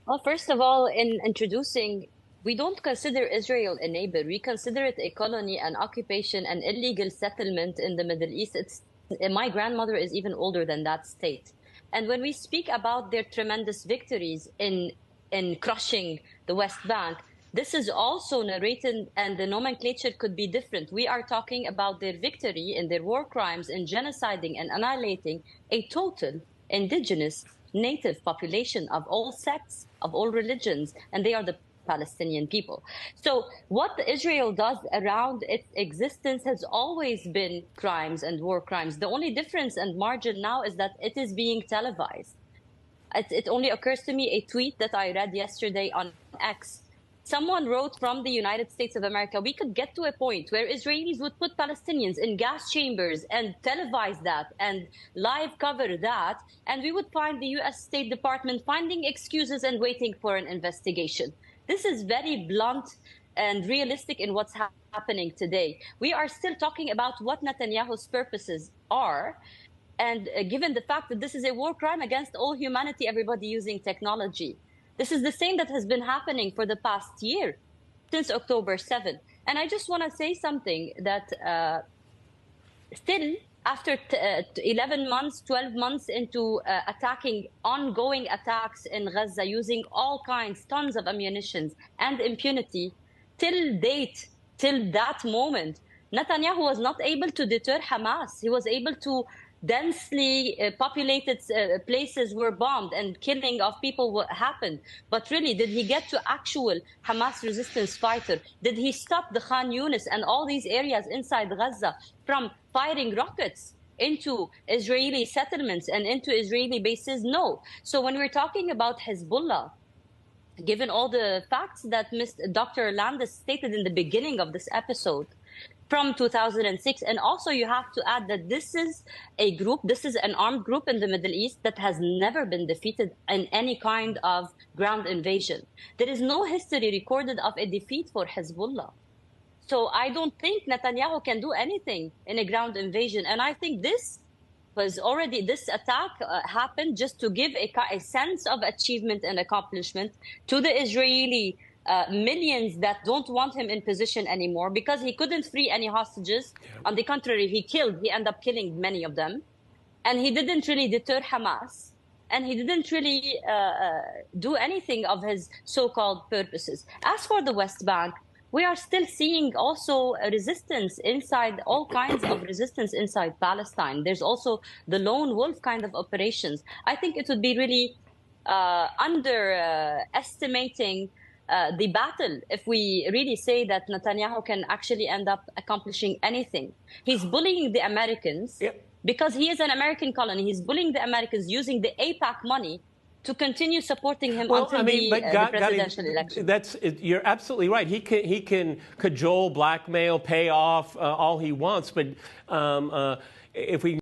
Well, first of all, in introducing, we don't consider Israel a neighbor. We consider it a colony, an occupation, an illegal settlement in the Middle East. My grandmother is even older than that state. And when we speak about their tremendous victories in crushing the West Bank, this is also narrated, and the nomenclature could be different. We are talking about their victory in their war crimes in genociding and annihilating a total indigenous native population of all sects, of all religions, and they are the Palestinian people. So what Israel does around its existence has always been crimes and war crimes. The only difference and margin now is that it is being televised. It only occurs to me a tweet that I read yesterday on X. Someone wrote from the United States of America, we could get to a point where Israelis would put Palestinians in gas chambers and televise that and live cover that, and we would find the US State Department finding excuses and waiting for an investigation. This is very blunt and realistic in what's happening today. We are still talking about what Netanyahu's purposes are. And given the fact that this is a war crime against all humanity, everybody using technology. This is the same that has been happening for the past year, since October 7th. And I just want to say something that still, after 11 months, 12 months into attacking, ongoing attacks in Gaza, using all kinds, tons of ammunition and impunity, till date, till that moment, Netanyahu was not able to deter Hamas. He was able to densely populated places were bombed and killing of people happened. But really, did he get to actual Hamas resistance fighter? Did he stop the Khan Yunis and all these areas inside Gaza from firing rockets into Israeli settlements and into Israeli bases? No. So when we're talking about Hezbollah, given all the facts that Dr. Landis stated in the beginning of this episode, from 2006. And also you have to add that this is a group, this is an armed group in the Middle East that has never been defeated in any kind of ground invasion. There is no history recorded of a defeat for Hezbollah. So I don't think Netanyahu can do anything in a ground invasion. And I think this attack happened just to give a sense of achievement and accomplishment to the Israeli millions that don't want him in position anymore because he couldn't free any hostages. Yeah. On the contrary, he ended up killing many of them. And he didn't really deter Hamas. And he didn't really do anything of his so-called purposes. As for the West Bank, we are still seeing also a resistance inside, all kinds of resistance inside Palestine. There's also the lone wolf kind of operations. I think it would be really underestimating the battle if we really say that Netanyahu can actually end up accomplishing anything. He's bullying the Americans because he is an American colony. He's bullying the Americans using the AIPAC money to continue supporting him until the presidential election. You're absolutely right. He can cajole, blackmail, pay off all he wants, but if we